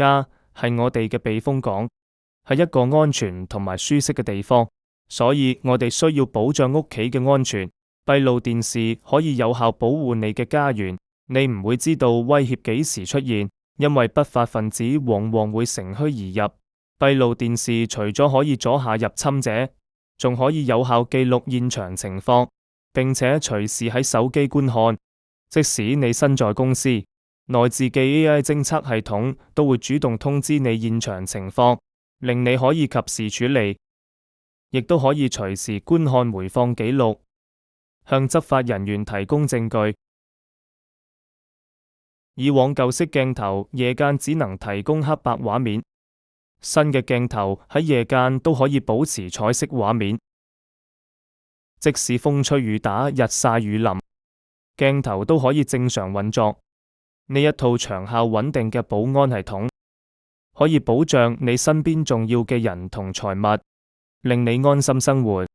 家係我哋嘅避風港，係一個安全同埋舒適嘅地方，所以我哋需要保障屋企嘅安全。閉路電視可以有效保護你嘅家園，你唔會知道威脅幾時出現，因為不法分子往往會乘虛而入。閉路電視除咗可以阻嚇入侵者，仲可以有效記錄現場情況，並且隨時喺手機觀看。即使你身在公司，內置嘅 AI 偵測系統都會主動通知你現場情況，令你可以及時處理，亦都可以隨時觀看回放記錄，向執法人員提供證據。以往舊式鏡頭夜間只能提供黑白畫面，新嘅鏡頭喺夜間都可以保持彩色畫面，即使風吹雨打、日曬雨淋，鏡頭都可以正常運作。呢一套長效穩定嘅保安系統，可以保障你身邊重要嘅人同財物，令你安心生活。